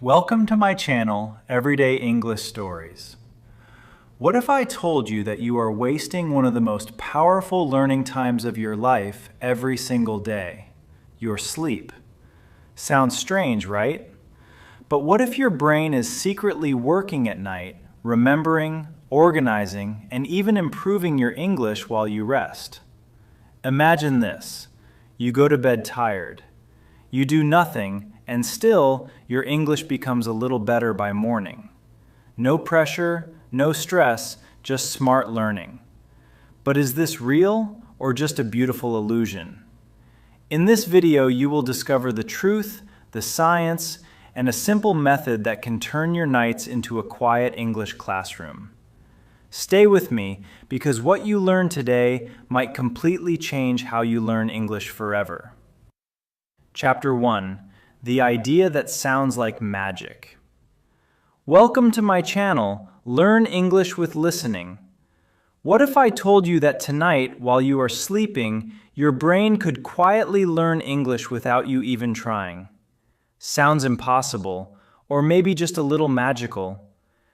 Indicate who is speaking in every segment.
Speaker 1: Welcome to my channel, Everyday English Stories. What if I told you that you are wasting one of the most powerful learning times of your life every single day? Your sleep. Sounds strange, right? But what if your brain is secretly working at night, remembering, organizing, and even improving your English while you rest? Imagine this. You go to bed tired. You do nothing, and still, your English becomes a little better by morning. No pressure, no stress, just smart learning. But is this real or just a beautiful illusion? In this video, you will discover the truth, the science, and a simple method that can turn your nights into a quiet English classroom. Stay with me, because what you learn today might completely change how you learn English forever. Chapter 1. The idea that sounds like magic. Welcome to my channel, Learn English with Listening. What if I told you that tonight, while you are sleeping, your brain could quietly learn English without you even trying? Sounds impossible, or maybe just a little magical.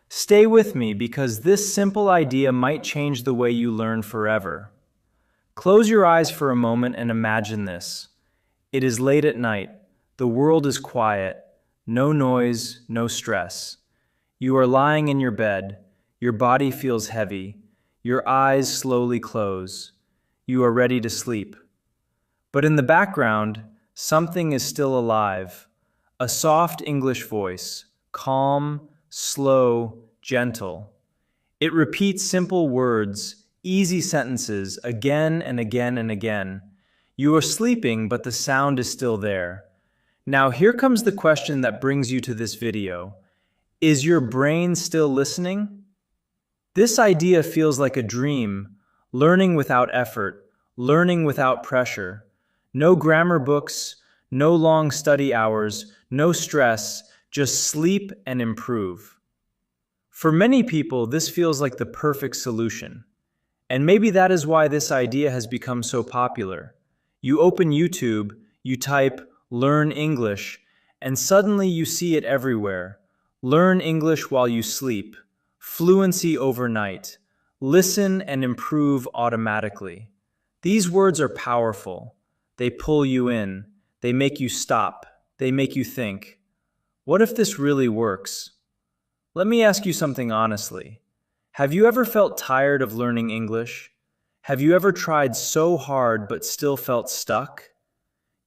Speaker 1: Stay with me, because this simple idea might change the way you learn forever. Close your eyes for a moment and imagine this. It is late at night. The world is quiet. No noise, no stress. You are lying in your bed. Your body feels heavy. Your eyes slowly close. You are ready to sleep. But in the background, something is still alive. A soft English voice, calm, slow, gentle. It repeats simple words, easy sentences, again and again and again. You are sleeping, but the sound is still there. Now here comes the question that brings you to this video. Is your brain still listening? This idea feels like a dream, learning without effort, learning without pressure. No grammar books, no long study hours, no stress, just sleep and improve. For many people, this feels like the perfect solution. And maybe that is why this idea has become so popular. You open YouTube, you type, "Learn English," and suddenly you see it everywhere. Learn English while you sleep. Fluency overnight. Listen and improve automatically. These words are powerful. They pull you in. They make you stop. They make you think. What if this really works? Let me ask you something honestly. Have you ever felt tired of learning English? Have you ever tried so hard but still felt stuck?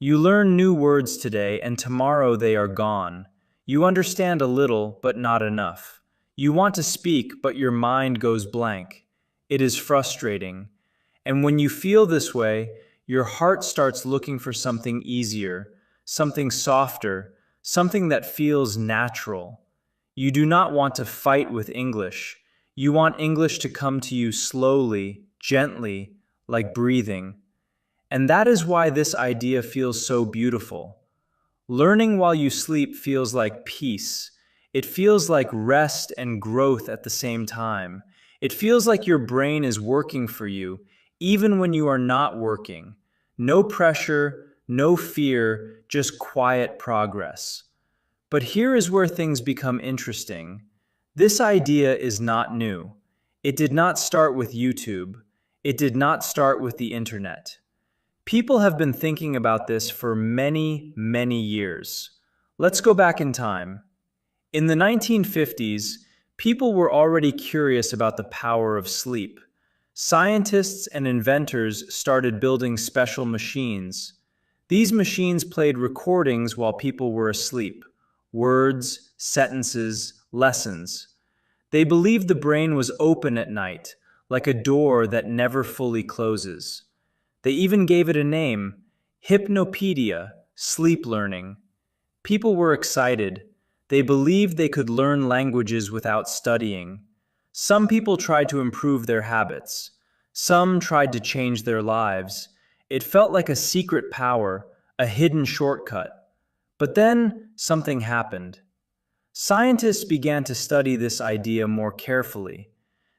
Speaker 1: You learn new words today, and tomorrow they are gone. You understand a little, but not enough. You want to speak, but your mind goes blank. It is frustrating. And when you feel this way, your heart starts looking for something easier, something softer, something that feels natural. You do not want to fight with English. You want English to come to you slowly, gently, like breathing. And that is why this idea feels so beautiful. Learning while you sleep feels like peace. It feels like rest and growth at the same time. It feels like your brain is working for you, even when you are not working. No pressure, no fear, just quiet progress. But here is where things become interesting. This idea is not new. It did not start with YouTube. It did not start with the internet. People have been thinking about this for many, many years. Let's go back in time. In the 1950s, people were already curious about the power of sleep. Scientists and inventors started building special machines. These machines played recordings while people were asleep. Words, sentences, lessons. They believed the brain was open at night, like a door that never fully closes. They even gave it a name, hypnopedia, sleep learning. People were excited. They believed they could learn languages without studying. Some people tried to improve their habits. Some tried to change their lives. It felt like a secret power, a hidden shortcut. But then something happened. Scientists began to study this idea more carefully.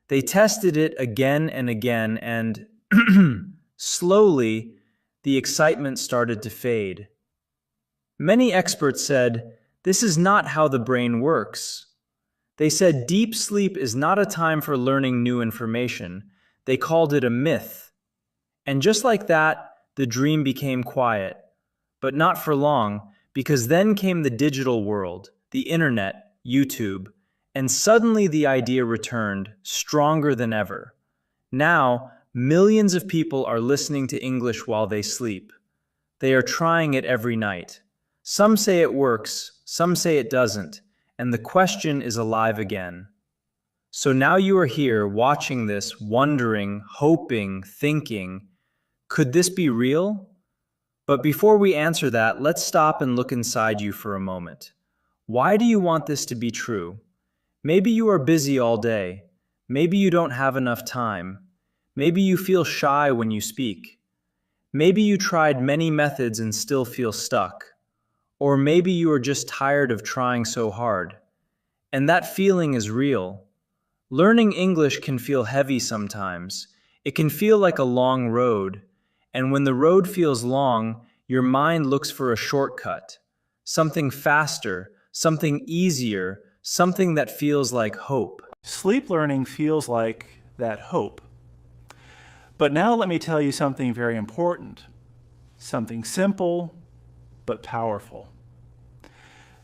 Speaker 1: They tested it again and again, and slowly, the excitement started to fade. Many experts said, This is not how the brain works. They said deep sleep is not a time for learning new information. They called it a myth. And just like that, the dream became quiet. But not for long, because then came the digital world, the internet, YouTube, and suddenly the idea returned, stronger than ever. Now, millions of people are listening to English while they sleep. They are trying it every night. Some say it works, some say it doesn't, and the question is alive again. So now you are here watching this, wondering, hoping, thinking, could this be real? But before we answer that, let's stop and look inside you for a moment. Why do you want this to be true? Maybe you are busy all day. Maybe you don't have enough time. Maybe you feel shy when you speak. Maybe you tried many methods and still feel stuck. Or maybe you are just tired of trying so hard. And that feeling is real. Learning English can feel heavy sometimes. It can feel like a long road. And when the road feels long, your mind looks for a shortcut. Something faster, something easier, something that feels like hope.
Speaker 2: Sleep learning feels like that hope. But now let me tell you something very important. Something simple, but powerful.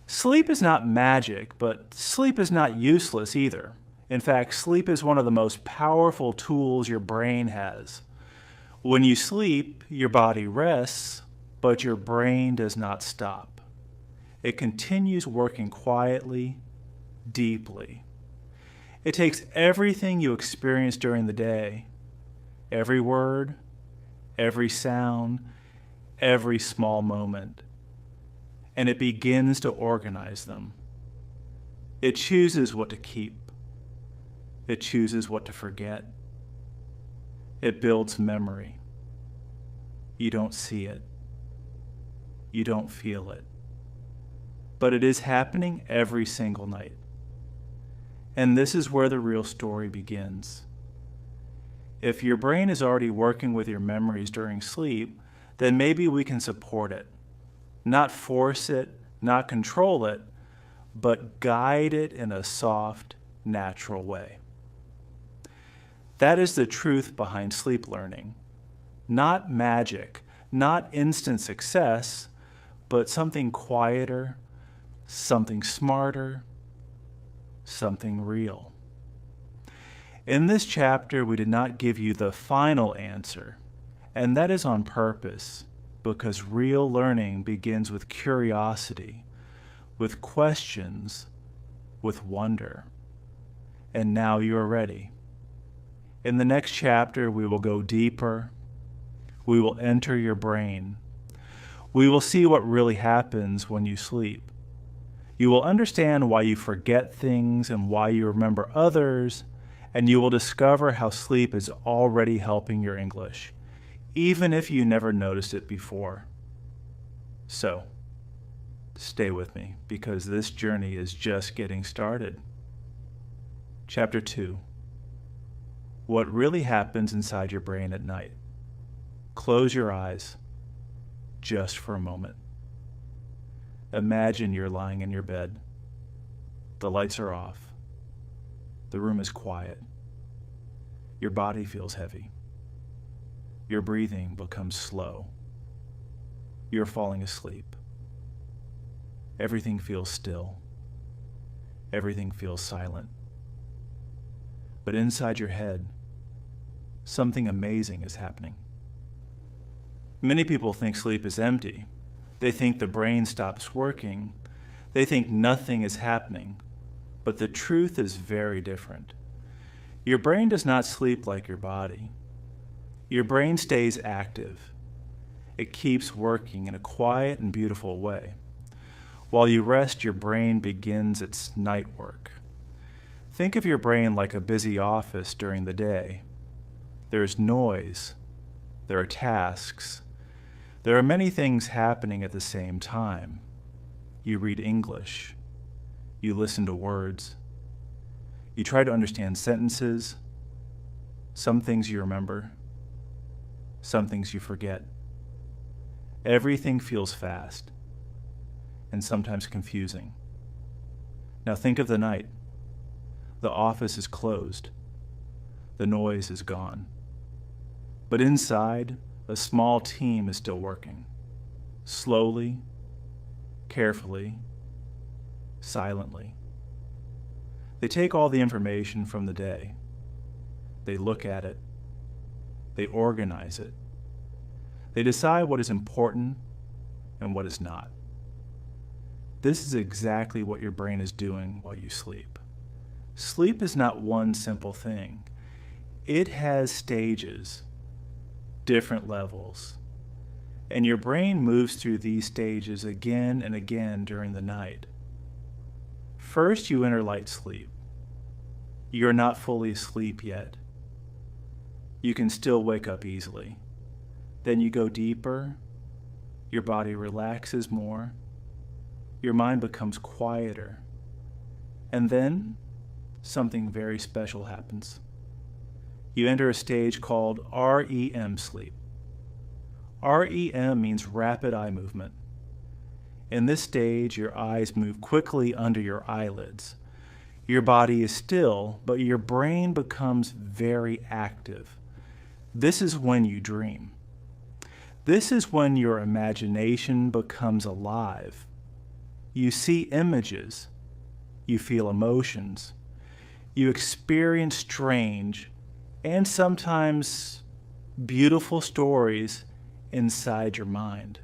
Speaker 2: Sleep is not magic, but sleep is not useless either. In fact, sleep is one of the most powerful tools your brain has. When you sleep, your body rests, but your brain does not stop. It continues working quietly, deeply. It takes everything you experience during the day, every word, every sound, every small moment, and it begins to organize them. It chooses what to keep. It chooses what to forget. It builds memory. You don't see it. You don't feel it. But it is happening every single night. And this is where the real story begins. If your brain is already working with your memories during sleep, then maybe we can support it. Not force it, not control it, but guide it in a soft, natural way. That is the truth behind sleep learning. Not magic, not instant success, but something quieter, something smarter, something real. In this chapter, we did not give you the final answer, and that is on purpose, because real learning begins with curiosity, with questions, with wonder. And now you are ready. In the next chapter, we will go deeper. We will enter your brain. We will see what really happens when you sleep. You will understand why you forget things and why you remember others, and you will discover how sleep is already helping your English, even if you never noticed it before. So, stay with me, because this journey is just getting started. Chapter 2. What really happens inside your brain at night. Close your eyes, just for a moment. Imagine you're lying in your bed. The lights are off. The room is quiet. Your body feels heavy. Your breathing becomes slow. You're falling asleep. Everything feels still. Everything feels silent. But inside your head, something amazing is happening. Many people think sleep is empty. They think the brain stops working. They think nothing is happening. But the truth is very different. Your brain does not sleep like your body. Your brain stays active. It keeps working in a quiet and beautiful way. While you rest, your brain begins its night work. Think of your brain like a busy office during the day. There's noise. There are tasks. There are many things happening at the same time. You read English. You listen to words. You try to understand sentences. Some things you remember. Some things you forget. Everything feels fast. and sometimes confusing. Now think of the night. The office is closed. The noise is gone. But inside, a small team is still working. Slowly, carefully, silently. They take all the information from the day. They look at it. They organize it. They decide what is important and what is not. This is exactly what your brain is doing while you sleep. Sleep is not one simple thing. It has stages, different levels, and your brain moves through these stages again and again during the night. First, you enter light sleep. You're not fully asleep yet. You can still wake up easily. Then you go deeper, your body relaxes more, your mind becomes quieter, and then something very special happens. You enter a stage called REM sleep. REM means rapid eye movement. In this stage, your eyes move quickly under your eyelids. Your body is still, but your brain becomes very active. This is when you dream. This is when your imagination becomes alive. You see images. You feel emotions. You experience strange and sometimes beautiful stories inside your mind.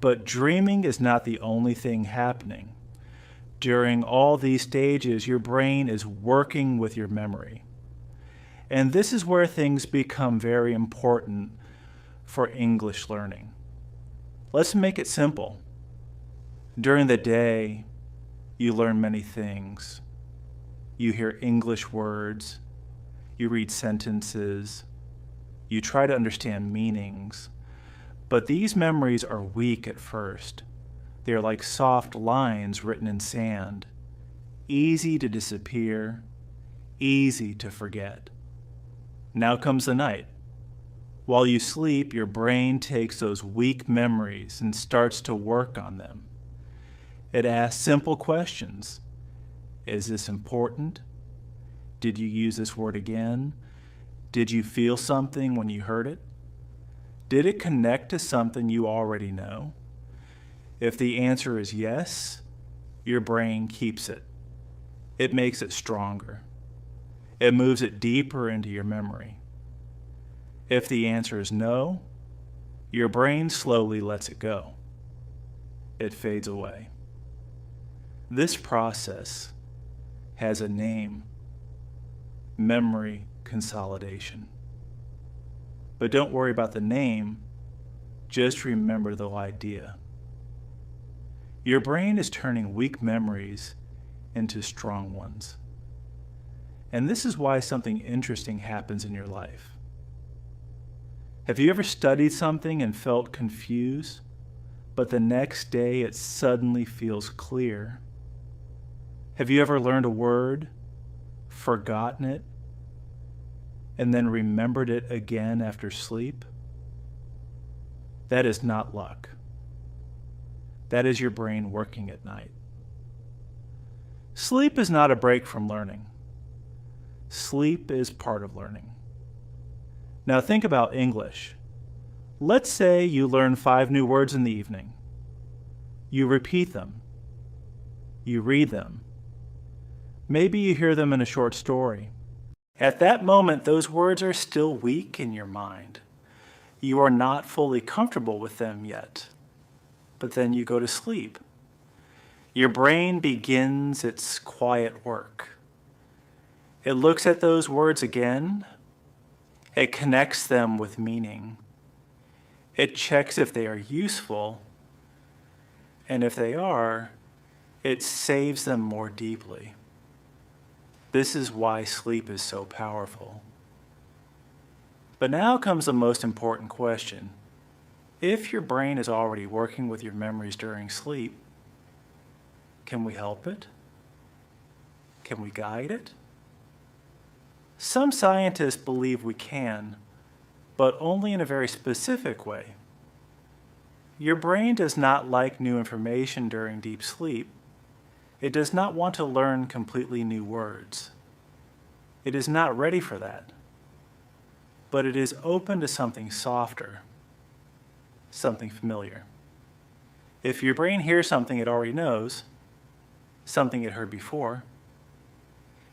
Speaker 2: But dreaming is not the only thing happening. During all these stages, your brain is working with your memory. And this is where things become very important for English learning. Let's make it simple. During the day, you learn many things. You hear English words, you read sentences, you try to understand meanings, but these memories are weak at first. They are like soft lines written in sand, easy to disappear, easy to forget. Now comes the night. While you sleep, your brain takes those weak memories and starts to work on them. It asks simple questions. Is this important? Did you use this word again? Did you feel something when you heard it? Did it connect to something you already know? If the answer is yes, your brain keeps it. It makes it stronger. It moves it deeper into your memory. If the answer is no, your brain slowly lets it go. It fades away. This process has a name: memory consolidation. But don't worry about the name, just remember the idea. Your brain is turning weak memories into strong ones. And this is why something interesting happens in your life. Have you ever studied something and felt confused, but the next day it suddenly feels clear? Have you ever learned a word, forgotten it, and then remembered it again after sleep? That is not luck. That is your brain working at night. Sleep is not a break from learning. Sleep is part of learning. Now think about English. Let's say you learn 5 new words in the evening. You repeat them. You read them. Maybe you hear them in a short story. At that moment, those words are still weak in your mind. You are not fully comfortable with them yet. But then you go to sleep. Your brain begins its quiet work. It looks at those words again. It connects them with meaning. It checks if they are useful, and if they are, it saves them more deeply. This is why sleep is so powerful. But now comes the most important question. If your brain is already working with your memories during sleep, can we help it? Can we guide it? Some scientists believe we can, but only in a very specific way. Your brain does not like new information during deep sleep. It does not want to learn completely new words. It is not ready for that. But it is open to something softer, something familiar. If your brain hears something it already knows, something it heard before,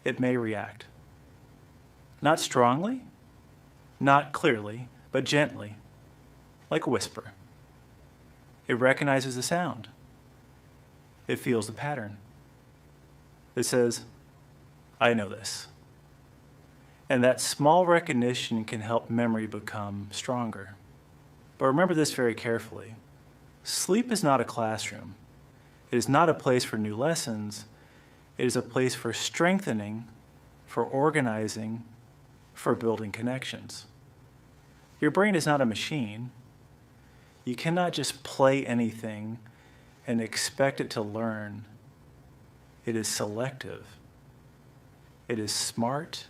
Speaker 2: it may react. Not strongly, not clearly, but gently, like a whisper. It recognizes the sound. It feels the pattern. It says, I know this. And that small recognition can help memory become stronger. But remember this very carefully. Sleep is not a classroom. It is not a place for new lessons. It is a place for strengthening, for organizing, for building connections. Your brain is not a machine. You cannot just play anything and expect it to learn. It is selective. It is smart.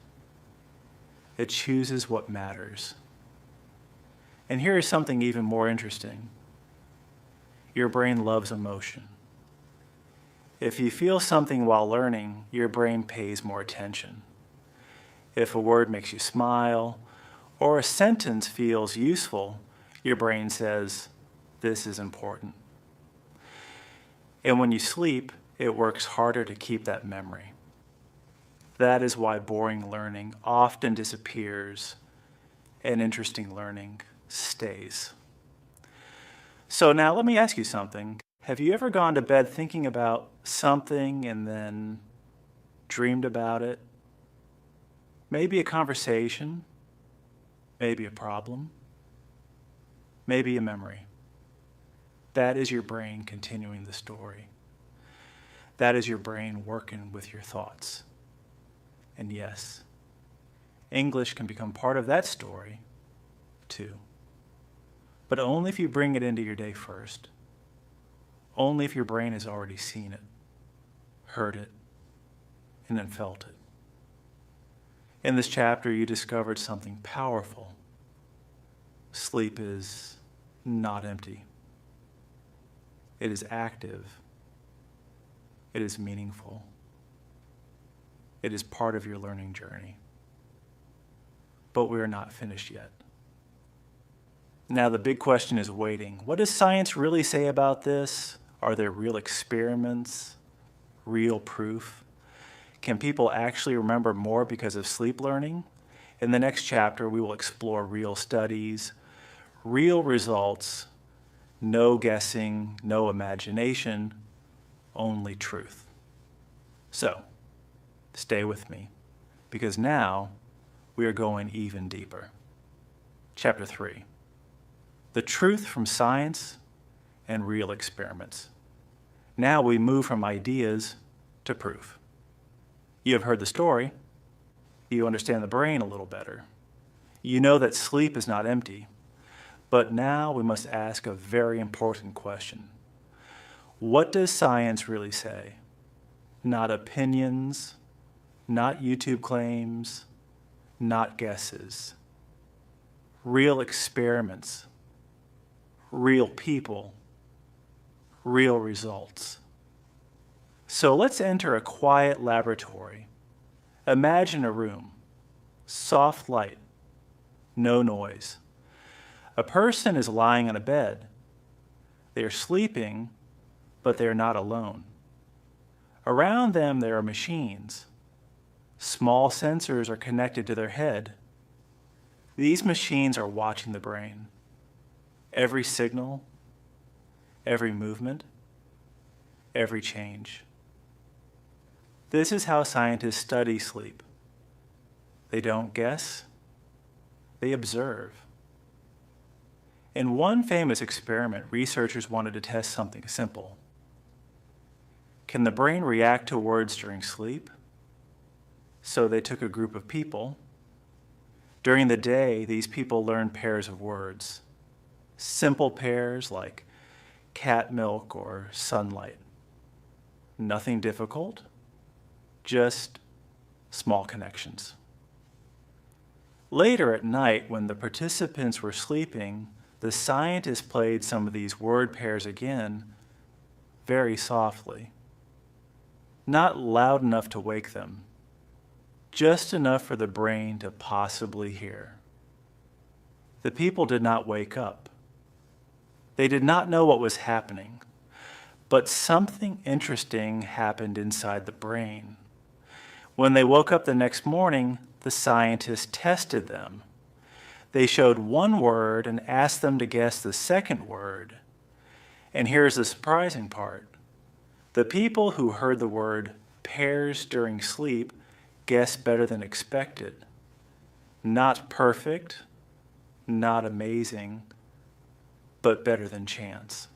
Speaker 2: It chooses what matters. And here is something even more interesting. Your brain loves emotion. If you feel something while learning, your brain pays more attention. If a word makes you smile, or a sentence feels useful, your brain says, this is important. And when you sleep, it works harder to keep that memory. That is why boring learning often disappears and interesting learning stays. So now let me ask you something. Have you ever gone to bed thinking about something and then dreamed about it? Maybe a conversation, maybe a problem, maybe a memory. That is your brain continuing the story. That is your brain working with your thoughts. And yes, English can become part of that story too. But only if you bring it into your day first. Only if your brain has already seen it, heard it, and then felt it. In this chapter, you discovered something powerful. Sleep is not empty. It is active. It is meaningful. It is part of your learning journey. But we are not finished yet. Now the big question is waiting. What does science really say about this? Are there real experiments? Real proof? Can people actually remember more because of sleep learning? In the next chapter, we will explore real studies, real results, no guessing, no imagination, only truth. So, stay with me, because now we are going even deeper. Chapter 3, the truth from science and real experiments. Now we move from ideas to proof. You have heard the story. You understand the brain a little better. You know that sleep is not empty. But now we must ask a very important question. What does science really say? Not opinions, not YouTube claims, not guesses. Real experiments, real people, real results. So let's enter a quiet laboratory. Imagine a room, soft light, no noise. A person is lying on a bed. They are sleeping, but they are not alone. Around them there are machines. Small sensors are connected to their head. These machines are watching the brain. Every signal, every movement, every change. This is how scientists study sleep. They don't guess, they observe. In one famous experiment, researchers wanted to test something simple. Can the brain react to words during sleep? So they took a group of people. During the day, these people learned pairs of words. Simple pairs like cat milk or sunlight. Nothing difficult, just small connections. Later at night, when the participants were sleeping, the scientists played some of these word pairs again very softly. Not loud enough to wake them, just enough for the brain to possibly hear. The people did not wake up. They did not know what was happening, but something interesting happened inside the brain. When they woke up the next morning, the scientists tested them. They showed one word and asked them to guess the second word. And here's the surprising part. The people who heard the word pairs during sleep guessed better than expected. Not perfect, not amazing, but better than chance.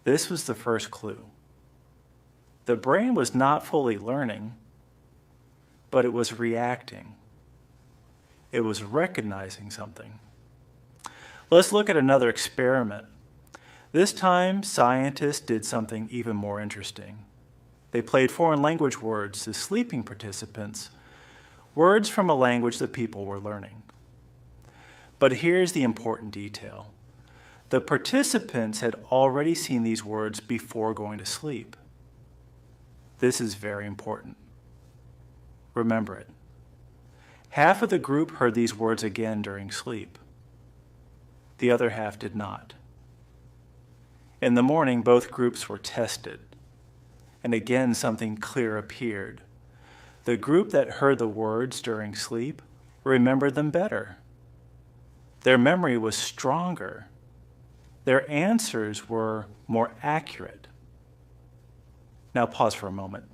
Speaker 2: This was the first clue. The brain was not fully learning, but it was reacting. It was recognizing something. Let's look at another experiment. This time, scientists did something even more interesting. They played foreign language words to sleeping participants, words from a language that people were learning. But here's the important detail. The participants had already seen these words before going to sleep. This is very important. Remember it. Half of the group heard these words again during sleep. The other half did not. In the morning, both groups were tested, and again something clear appeared. The group that heard the words during sleep remembered them better. Their memory was stronger. Their answers were more accurate. Now pause for a moment.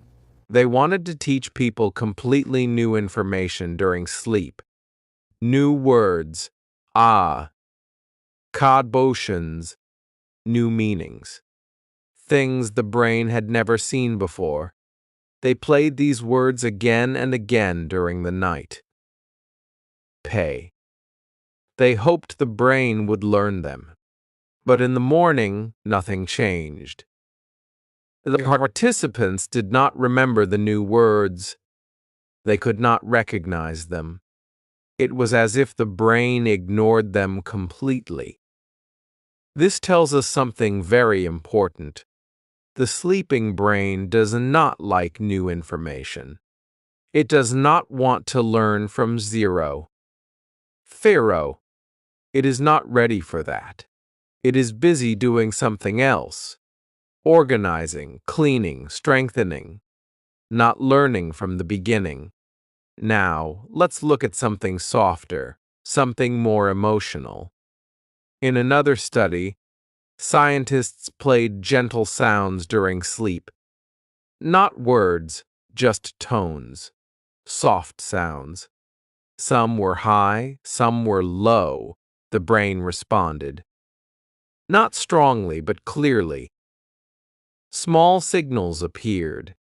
Speaker 3: They wanted to teach people completely new information during sleep. New words, cognitions, new meanings. Things the brain had never seen before. They played these words again and again during the night. Pay. They hoped the brain would learn them. But in the morning, nothing changed. The participants did not remember the new words. They could not recognize them. It was as if the brain ignored them completely. This tells us something very important. The sleeping brain does not like new information. It does not want to learn from zero. It is not ready for that. It is busy doing something else. Organizing, cleaning, strengthening, not learning from the beginning. Now, let's look at something softer, something more emotional. In another study, scientists played gentle sounds during sleep. Not words, just tones, soft sounds. Some were high, some were low, the brain responded. Not strongly, but clearly. Small signals appeared.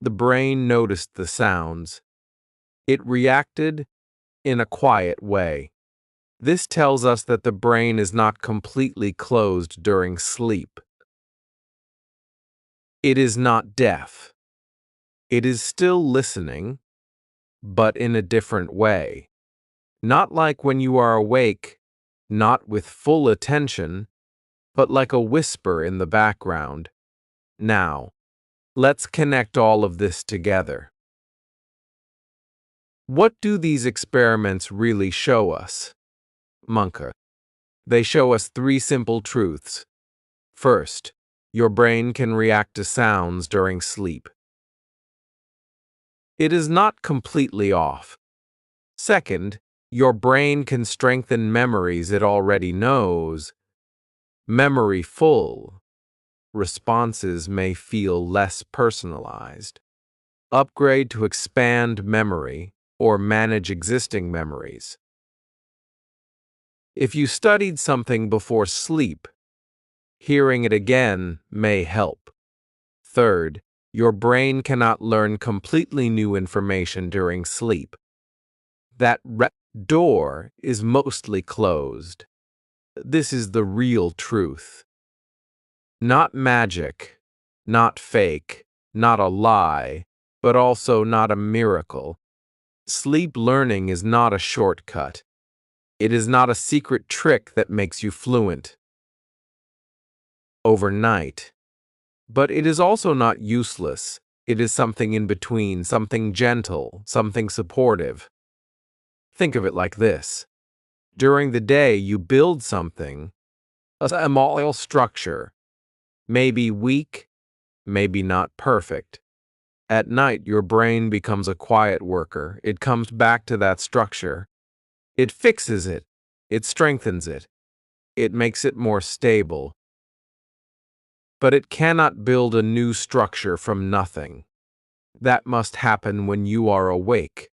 Speaker 3: The brain noticed the sounds. It reacted in a quiet way. This tells us that the brain is not completely closed during sleep. It is not deaf. It is still listening, but in a different way. Not like when you are awake, not with full attention, but like a whisper in the background. Now, let's connect all of this together. What do these experiments really show us? Munker. They show us three simple truths. First, your brain can react to sounds during sleep. It is not completely off. Second, your brain can strengthen memories it already knows. Memory full. Responses may feel less personalized. Upgrade to expand memory or manage existing memories. If you studied something before sleep, hearing it again may help. Third, your brain cannot learn completely new information during sleep. That door is mostly closed. This is the real truth. Not magic, not fake, not a lie, but also not a miracle. Sleep learning is not a shortcut. It is not a secret trick that makes you fluent overnight. But it is also not useless. It is something in between, something gentle, something supportive. Think of it like this. During the day, you build something, a small structure, maybe weak, maybe not perfect. At night, your brain becomes a quiet worker. It comes back to that structure. It fixes it. It strengthens it. It makes it more stable. But it cannot build a new structure from nothing. That must happen when you are awake.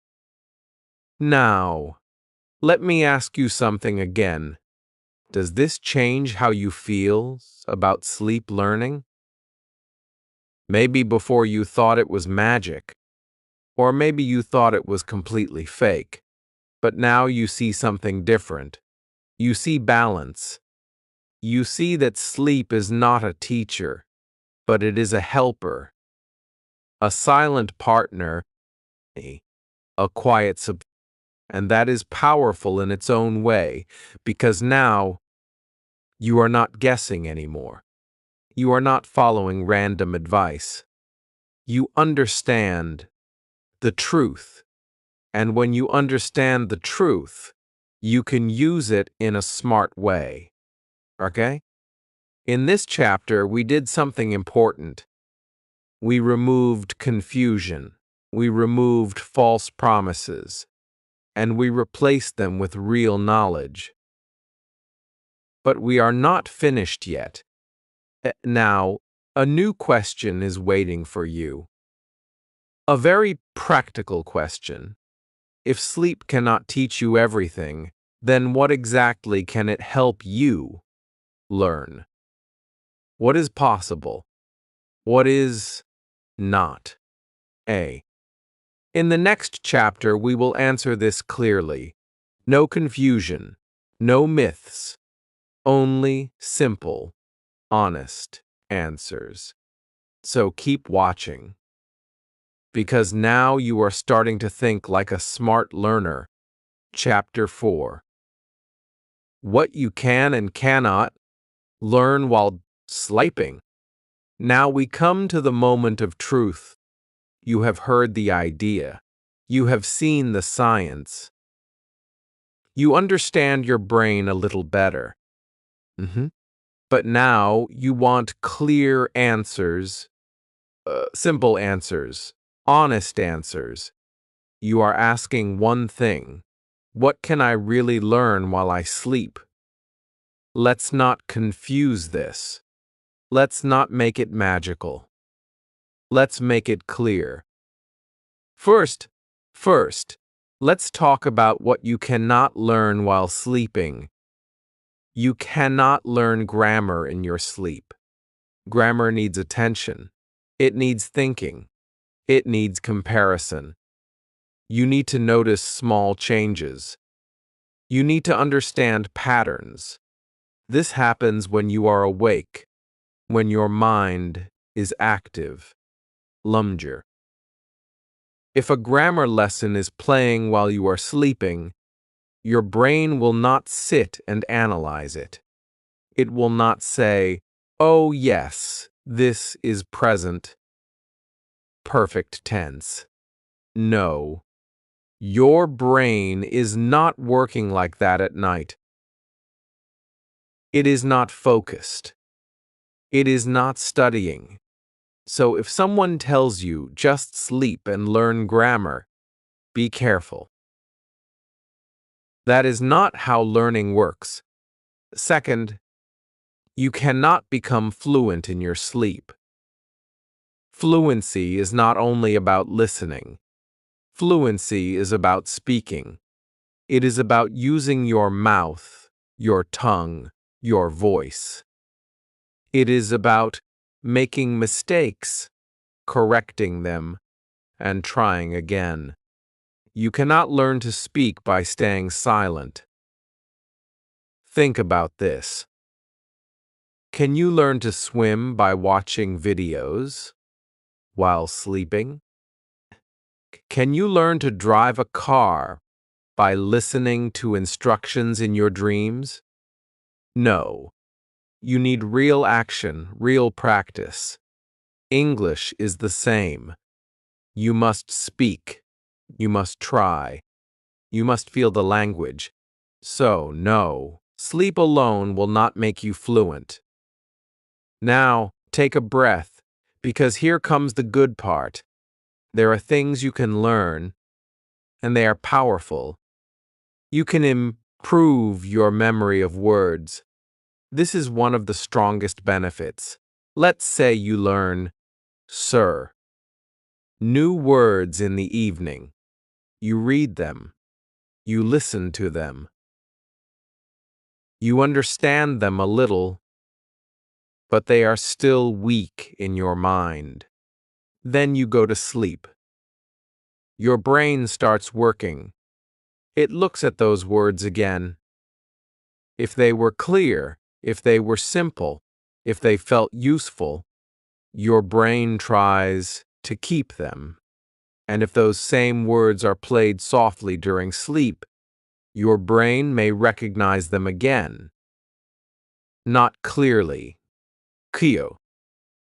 Speaker 3: Now, let me ask you something again. Does this change how you feel about sleep learning? Maybe before you thought it was magic, or maybe you thought it was completely fake. But now you see something different. You see balance. You see that sleep is not a teacher, but it is a helper, a silent partner, a quiet support. And that is powerful in its own way, because now you are not guessing anymore. You are not following random advice. You understand the truth. And when you understand the truth, you can use it in a smart way. Okay? In this chapter, we did something important. We removed confusion. We removed false promises. And we replaced them with real knowledge. But we are not finished yet. Now, a new question is waiting for you. A very practical question. If sleep cannot teach you everything, then what exactly can it help you learn? What is possible? What is not? A. In the next chapter, we will answer this clearly. No confusion, no myths, only simple, honest answers. So keep watching, because now you are starting to think like a smart learner. Chapter 4. What you can and cannot learn while sleeping. Now we come to the moment of truth. You have heard the idea. You have seen the science. You understand your brain a little better. But now you want clear answers, simple answers, honest answers. You are asking one thing. What can I really learn while I sleep? Let's not confuse this. Let's not make it magical. Let's make it clear. First, let's talk about what you cannot learn while sleeping. You cannot learn grammar in your sleep. Grammar needs attention. It needs thinking. It needs comparison. You need to notice small changes. You need to understand patterns. This happens when you are awake, when your mind is active. Lumger. If a grammar lesson is playing while you are sleeping, your brain will not sit and analyze it. It will not say, "Oh yes, this is present perfect tense." No, your brain is not working like that at night. It is not focused. It is not studying. So if someone tells you just sleep and learn grammar, be careful. That is not how learning works. Second, you cannot become fluent in your sleep. Fluency is not only about listening. Fluency is about speaking. It is about using your mouth, your tongue, your voice. It is about making mistakes, correcting them, and trying again. You cannot learn to speak by staying silent. Think about this. Can you learn to swim by watching videos while sleeping? Can you learn to drive a car by listening to instructions in your dreams? No. You need real action, real practice. English is the same. You must speak. You must try. You must feel the language. So, no, sleep alone will not make you fluent. Now, take a breath, because here comes the good part. There are things you can learn, and they are powerful. You can improve your memory of words. This is one of the strongest benefits. Let's say you learn, sir. New words in the evening. You read them. You listen to them. You understand them a little, but they are still weak in your mind. Then you go to sleep. Your brain starts working. It looks at those words again. If they were clear, if they were simple, if they felt useful, your brain tries to keep them. And if those same words are played softly during sleep, your brain may recognize them again. Not clearly. Kyo.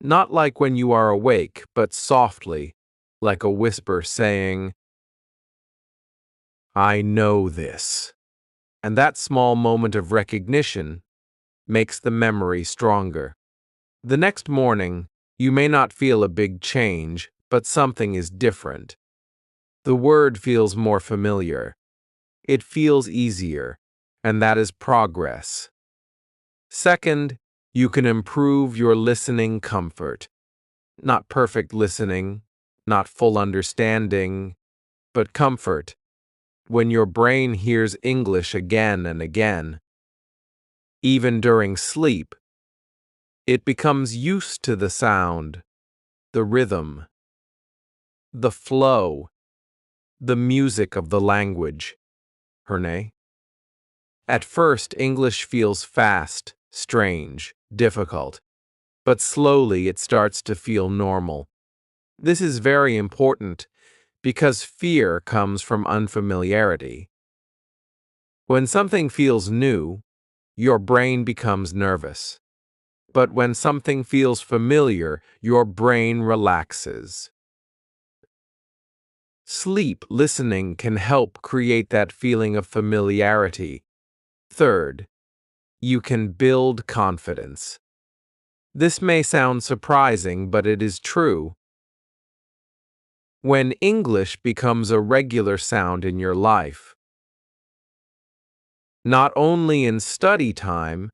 Speaker 3: Not like when you are awake, but softly, like a whisper saying, I know this. And that small moment of recognition makes the memory stronger. The next morning, you may not feel a big change, but something is different. The word feels more familiar. It feels easier, and that is progress. Second, you can improve your listening comfort. Not perfect listening, not full understanding, but comfort. When your brain hears English again and again, even during sleep, it becomes used to the sound, the rhythm, the flow, the music of the language. Herne? At first, English feels fast, strange, difficult, but slowly it starts to feel normal. This is very important because fear comes from unfamiliarity. When something feels new, your brain becomes nervous. But when something feels familiar, your brain relaxes. Sleep listening can help create that feeling of familiarity. Third, you can build confidence. This may sound surprising, but it is true. When English becomes a regular sound in your life, not only in study time,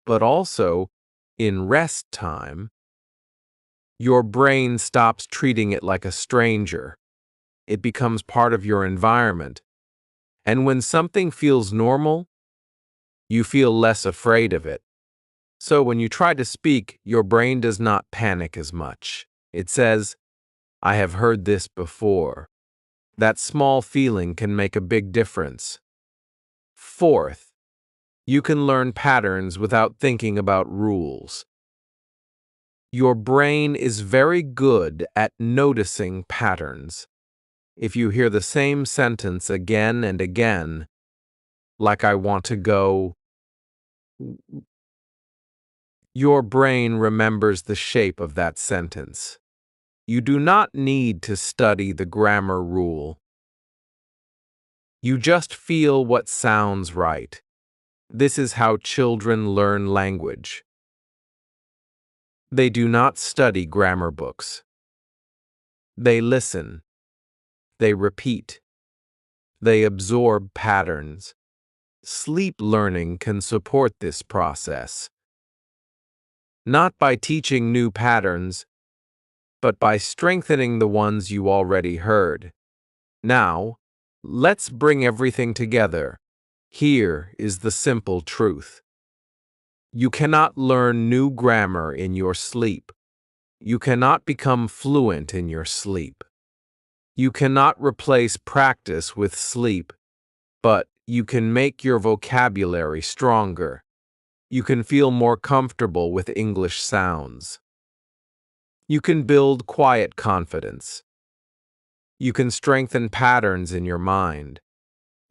Speaker 3: but also in rest time, your brain stops treating it like a stranger. It becomes part of your environment. And when something feels normal, you feel less afraid of it. So when you try to speak, your brain does not panic as much. It says, I have heard this before. That small feeling can make a big difference. Fourth, you can learn patterns without thinking about rules. Your brain is very good at noticing patterns. If you hear the same sentence again and again, like I want to go, your brain remembers the shape of that sentence. You do not need to study the grammar rule. You just feel what sounds right. This is how children learn language. They do not study grammar books. They listen. They repeat. They absorb patterns. Sleep learning can support this process. Not by teaching new patterns, but by strengthening the ones you already heard. Now, let's bring everything together. Here is the simple truth. You cannot learn new grammar in your sleep. You cannot become fluent in your sleep. You cannot replace practice with sleep, but you can make your vocabulary stronger. You can feel more comfortable with English sounds. You can build quiet confidence. You can strengthen patterns in your mind.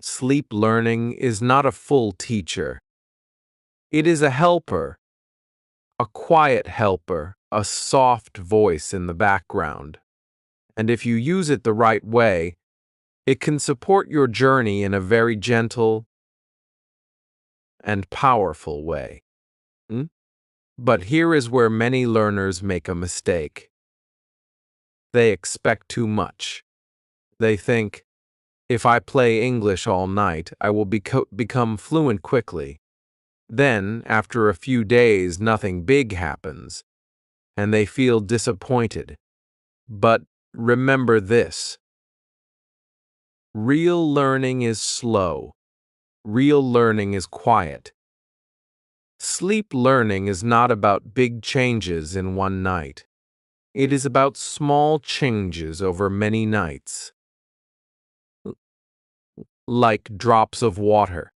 Speaker 3: Sleep learning is not a full teacher. It is a helper, a quiet helper, a soft voice in the background. And if you use it the right way, it can support your journey in a very gentle and powerful way. Hmm? But here is where many learners make a mistake. They expect too much. They think, if I play English all night, I will become fluent quickly. Then, after a few days, nothing big happens, and they feel disappointed. But remember this: real learning is slow. Real learning is quiet. Sleep learning is not about big changes in one night. It is about small changes over many nights. Like drops of water.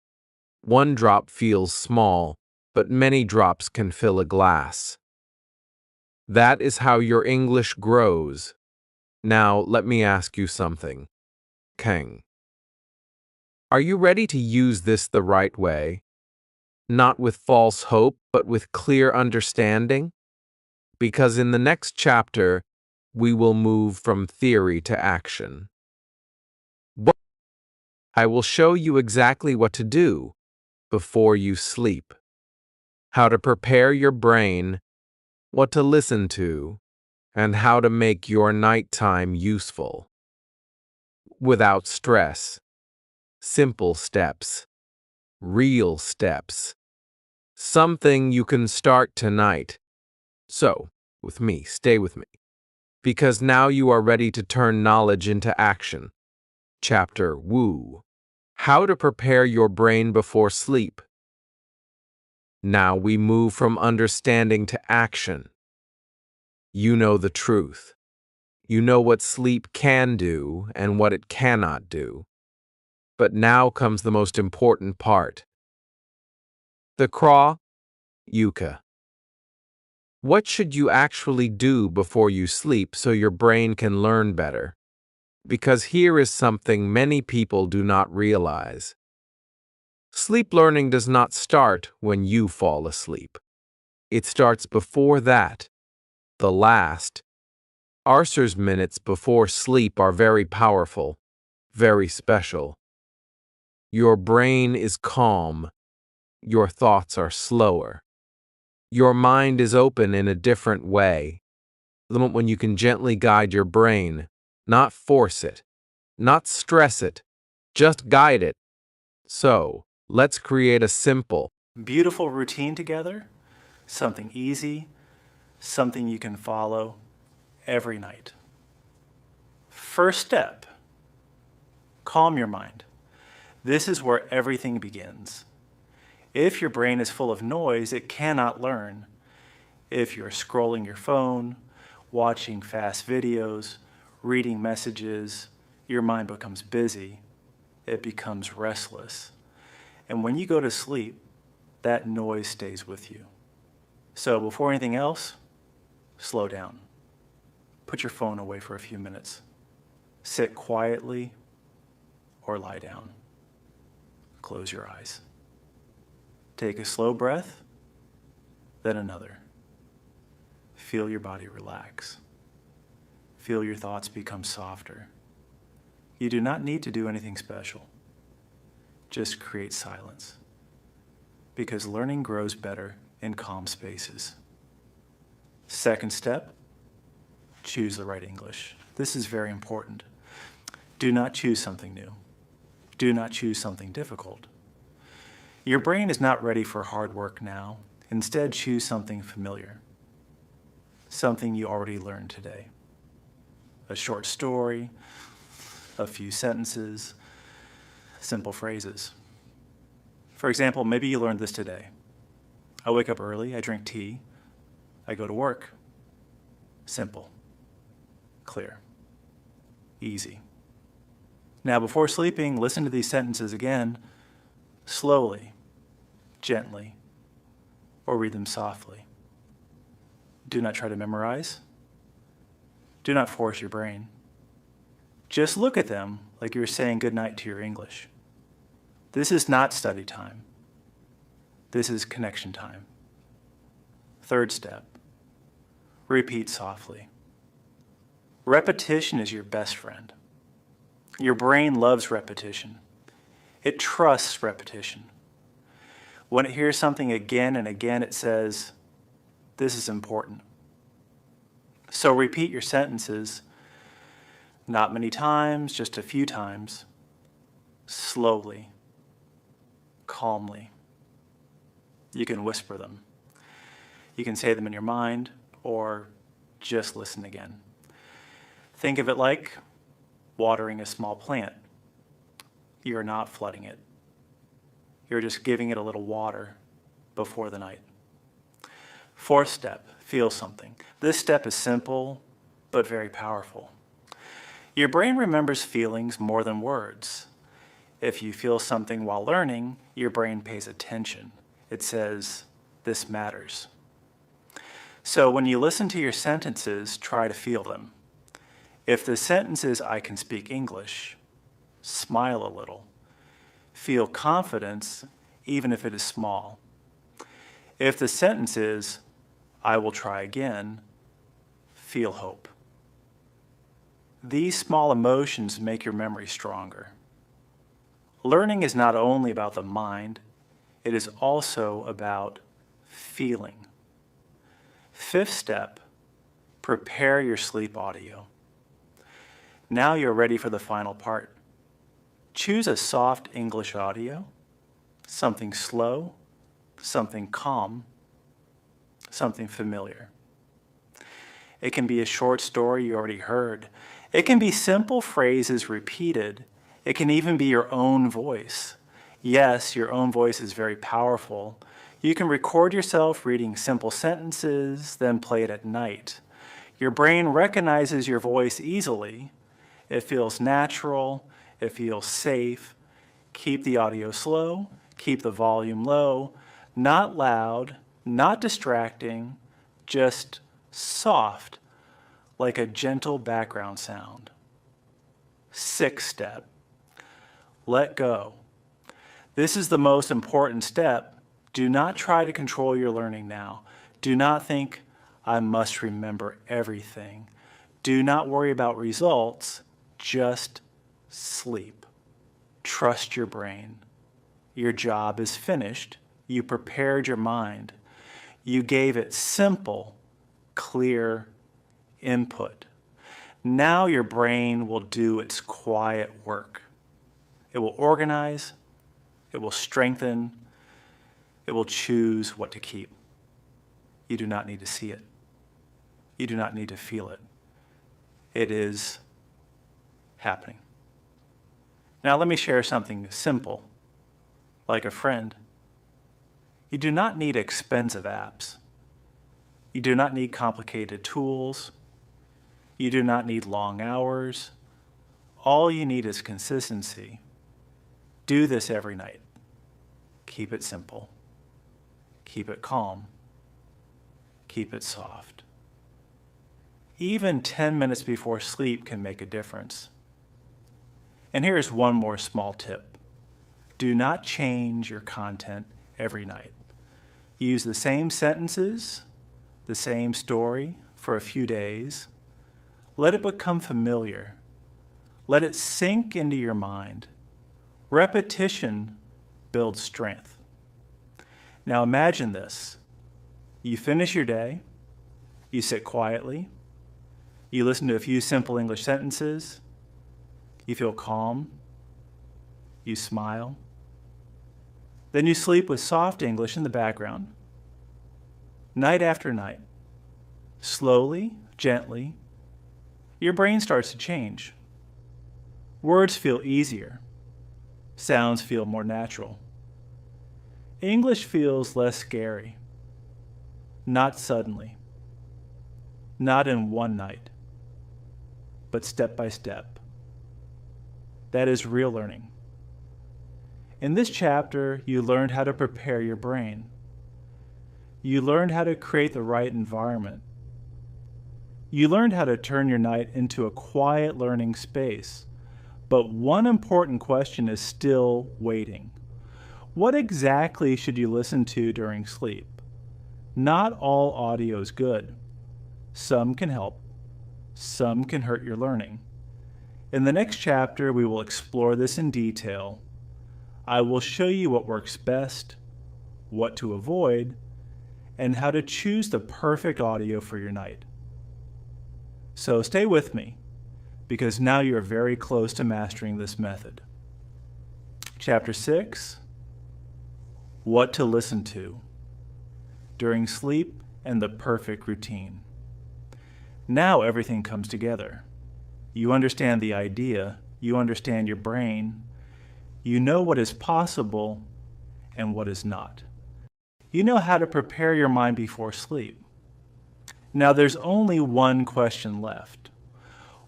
Speaker 3: One drop feels small, but many drops can fill a glass. That is how your English grows. Now, let me ask you something. Kang, are you ready to use this the right way? Not with false hope, but with clear understanding? Because in the next chapter, we will move from theory to action. But I will show you exactly what to do before you sleep, how to prepare your brain, what to listen to, and how to make your nighttime useful. Without stress. Simple steps. Real steps. Something you can start tonight. So, with me, stay with me. Because now you are ready to turn knowledge into action. Chapter Woo. How to prepare your brain before sleep. Now we move from understanding to action. You know the truth. You know what sleep can do and what it cannot do. But now comes the most important part. The craw, yucca. What should you actually do before you sleep so your brain can learn better? Because here is something many people do not realize. Sleep learning does not start when you fall asleep. It starts before that. The last. Arcer's minutes before sleep are very powerful, very special. Your brain is calm. Your thoughts are slower. Your mind is open in a different way. The moment when you can gently guide your brain, not force it, not stress it, just guide it. So, let's create a simple,
Speaker 2: Beautiful routine together, something easy, something you can follow every night. First step, calm your mind. This is where everything begins. If your brain is full of noise, it cannot learn. If you're scrolling your phone, watching fast videos, reading messages, your mind becomes busy. It becomes restless. And when you go to sleep, that noise stays with you. So before anything else, slow down. Put your phone away for a few minutes. Sit quietly or lie down. Close your eyes. Take a slow breath, then another. Feel your body relax. Feel your thoughts become softer. You do not need to do anything special. Just create silence. Because learning grows better in calm spaces. Second step, choose the right English. This is very important. Do not choose something new. Do not choose something difficult. Your brain is not ready for hard work now. Instead, choose something familiar. Something you already learned today. A short story, a few sentences, simple phrases. For example, maybe you learned this today. I wake up early, I drink tea, I go to work. Simple, clear, easy. Now, before sleeping, listen to these sentences again, slowly, gently, or read them softly. Do not try to memorize. Do not force your brain. Just look at them like you're saying goodnight to your English. This is not study time. This is connection time. Third step, repeat softly. Repetition is your best friend. Your brain loves repetition. It trusts repetition. When it hears something again and again, it says, this is important. So repeat your sentences, not many times, just a few times, slowly, calmly. You can whisper them. You can say them in your mind or just listen again. Think of it like watering a small plant. You're not flooding it. You're just giving it a little water before the night. Fourth step, feel something. This step is simple, but very powerful. Your brain remembers feelings more than words. If you feel something while learning, your brain pays attention. It says, this matters. So when you listen to your sentences, try to feel them. If the sentence is, I can speak English, smile a little. Feel confidence, even if it is small. If the sentence is, I will try again, feel hope. These small emotions make your memory stronger. Learning is not only about the mind, it is also about feeling. Fifth step, prepare your sleep audio. Now you're ready for the final part. Choose a soft English audio, something slow, something calm, something familiar. It can be a short story you already heard. It can be simple phrases repeated. It can even be your own voice. Yes, your own voice is very powerful. You can record yourself reading simple sentences, then play it at night. Your brain recognizes your voice easily. It feels natural. It feels safe. Keep the audio slow. Keep the volume low. Not loud, not distracting, just soft, like a gentle background sound. Sixth step, let go. This is the most important step. Do not try to control your learning now. Do not think, I must remember everything. Do not worry about results. Just sleep. Trust your brain. Your job is finished. You prepared your mind. You gave it simple, clear input. Now your brain will do its quiet work. It will organize. It will strengthen. It will choose what to keep. You do not need to see it. You do not need to feel it. It is happening. Now let me share something simple, like a friend. You do not need expensive apps. You do not need complicated tools. You do not need long hours. All you need is consistency. Do this every night. Keep it simple. Keep it calm. Keep it soft. Even 10 minutes before sleep can make a difference. And here's one more small tip. Do not change your content every night. Use the same sentences, the same story for a few days. Let it become familiar. Let it sink into your mind. Repetition builds strength. Now imagine this. You finish your day, you sit quietly, you listen to a few simple English sentences, you feel calm, you smile. Then you sleep with soft English in the background. Night after night, slowly, gently, your brain starts to change. Words feel easier. Sounds feel more natural. English feels less scary. Not suddenly. Not in one night, but step by step. That is real learning. In this chapter, you learned how to prepare your brain. You learned how to create the right environment. You learned how to turn your night into a quiet learning space. But one important question is still waiting. What exactly should you listen to during sleep? Not all audio is good. Some can help. Some can hurt your learning. In the next chapter, we will explore this in detail. I will show you what works best, what to avoid, and how to choose the perfect audio for your night. So stay with me, because now you're very close to mastering this method. Chapter 6, What to Listen to During Sleep and the Perfect Routine. Now everything comes together. You understand the idea, you understand your brain, you know what is possible and what is not. You know how to prepare your mind before sleep. Now there's only one question left.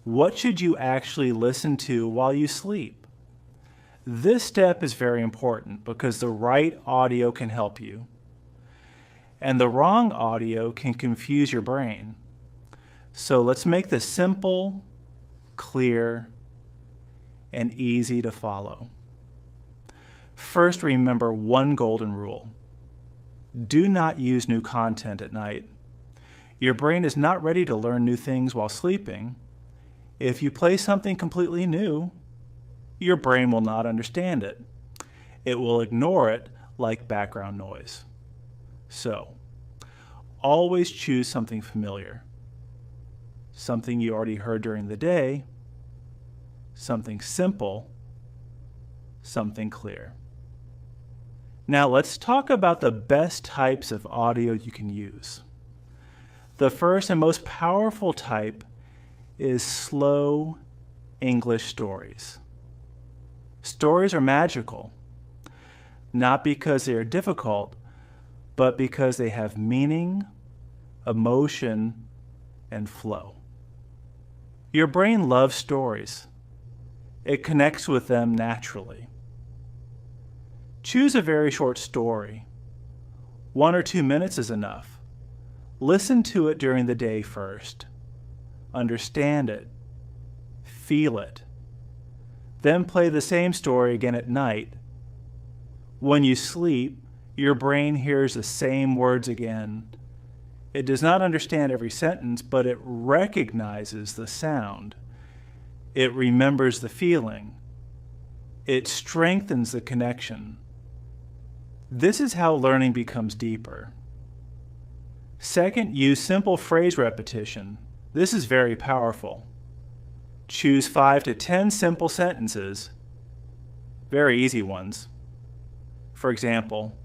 Speaker 2: What should you actually listen to while you sleep? This step is very important because the right audio can help you, and the wrong audio can confuse your brain. So let's make this simple, clear, and easy to follow. First, remember one golden rule. Do not use new content at night. Your brain is not ready to learn new things while sleeping. If you play something completely new, your brain will not understand it. It will ignore it like background noise. So, always choose something familiar. Something you already heard during the day, something simple, something clear. Now let's talk about the best types of audio you can use. The first and most powerful type is slow English stories. Stories are magical, not because they are difficult, but because they have meaning, emotion, and flow. Your brain loves stories. It connects with them naturally. Choose a very short story. 1 or 2 minutes is enough. Listen to it during the day first. Understand it. Feel it. Then play the same story again at night. When you sleep, your brain hears the same words again. It does not understand every sentence, but it recognizes the sound. It remembers the feeling. It strengthens the connection. This is how learning becomes deeper. Second, use simple phrase repetition. This is very powerful. Choose 5 to 10 simple sentences, very easy ones. For example,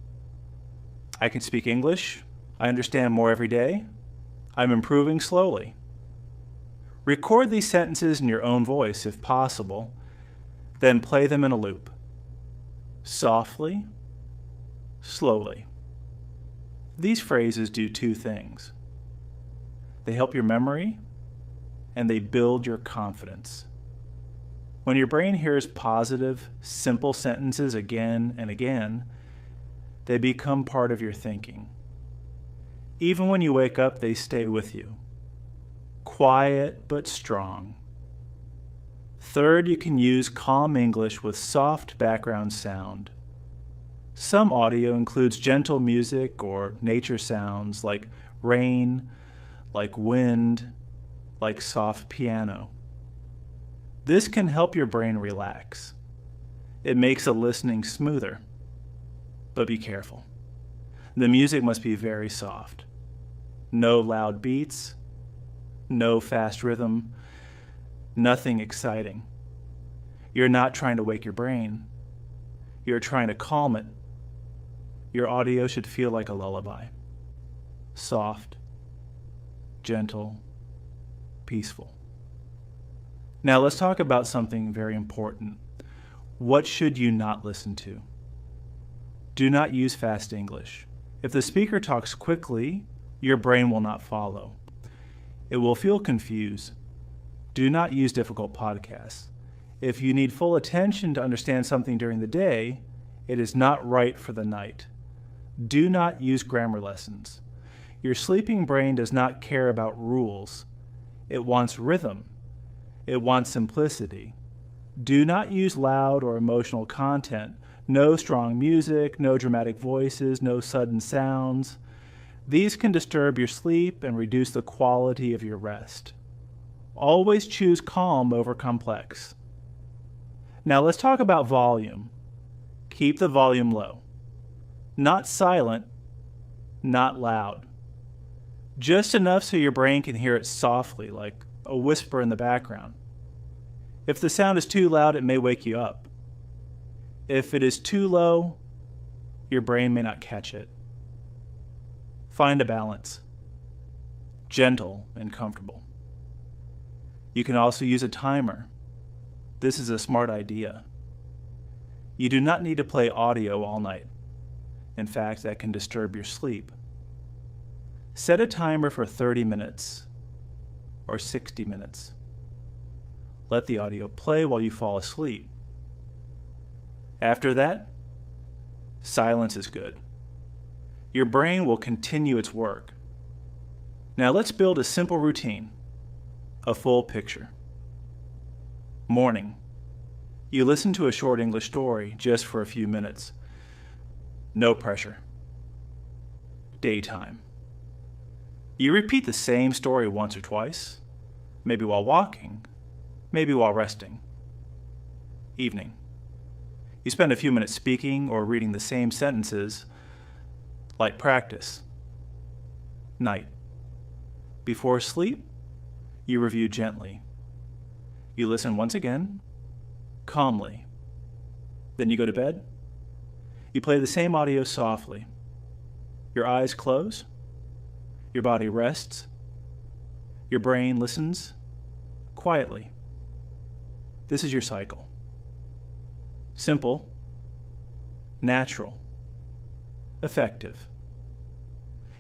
Speaker 2: I can speak English. I understand more every day. I'm improving slowly. Record these sentences in your own voice if possible, then play them in a loop. Softly, slowly. These phrases do 2 things. They help your memory, and they build your confidence. When your brain hears positive, simple sentences again and again, they become part of your thinking. Even when you wake up, they stay with you. Quiet but strong. Third, you can use calm English with soft background sound. Some audio includes gentle music or nature sounds like rain, like wind, like soft piano. This can help your brain relax. It makes the listening smoother. But be careful. The music must be very soft. No loud beats, no fast rhythm, nothing exciting. You're not trying to wake your brain. You're trying to calm it. Your audio should feel like a lullaby. Soft, gentle, peaceful. Now let's talk about something very important. What should you not listen to? Do not use fast English. If the speaker talks quickly, your brain will not follow. It will feel confused. Do not use difficult podcasts. If you need full attention to understand something during the day, it is not right for the night. Do not use grammar lessons. Your sleeping brain does not care about rules. It wants rhythm. It wants simplicity. Do not use loud or emotional content No strong music, no dramatic voices, no sudden sounds. These can disturb your sleep and reduce the quality of your rest. Always choose calm over complex. Now let's talk about volume. Keep the volume low. Not silent, not loud. Just enough so your brain can hear it softly, like a whisper in the background. If the sound is too loud, it may wake you up. If it is too low, your brain may not catch it. Find a balance. Gentle and comfortable. You can also use a timer. This is a smart idea. You do not need to play audio all night. In fact, that can disturb your sleep. Set a timer for 30 minutes or 60 minutes. Let the audio play while you fall asleep. After that, silence is good. Your brain will continue its work. Now let's build a simple routine, a full picture. Morning. You listen to a short English story just for a few minutes. No pressure. Daytime. You repeat the same story once or twice, maybe while walking, maybe while resting. Evening. You spend a few minutes speaking or reading the same sentences, light practice. Night. Before sleep, you review gently. You listen once again, calmly. Then you go to bed. You play the same audio softly. Your eyes close. Your body rests. Your brain listens quietly. This is your cycle. Simple, natural, effective.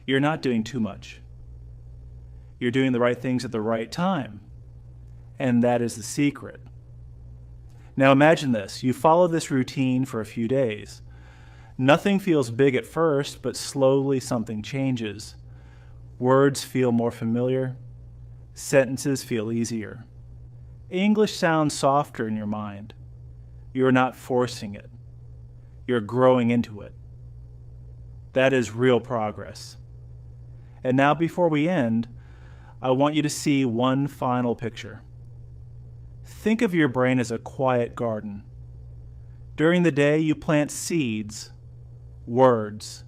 Speaker 2: You're not doing too much. You're doing the right things at the right time. And that is the secret. Now imagine this. You follow this routine for a few days. Nothing feels big at first, but slowly something changes. Words feel more familiar. Sentences feel easier. English sounds softer in your mind. You're not forcing it. You're growing into it. That is real progress. And now before we end, I want you to see one final picture. Think of your brain as a quiet garden. During the day, you plant seeds, words,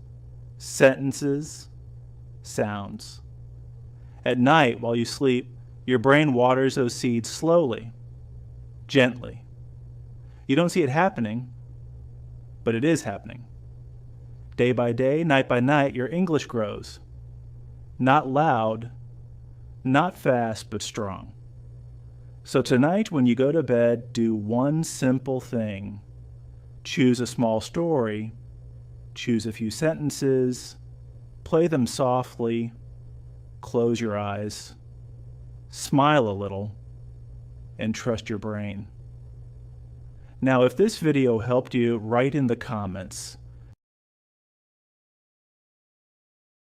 Speaker 2: sentences, sounds. At night, while you sleep, your brain waters those seeds slowly, gently. You don't see it happening, but it is happening. Day by day, night by night, your English grows. Not loud, not fast, but strong. So tonight, when you go to bed, do one simple thing. Choose a small story, choose a few sentences, play them softly, close your eyes, smile a little, and trust your brain. Now, if this video helped you, write in the comments,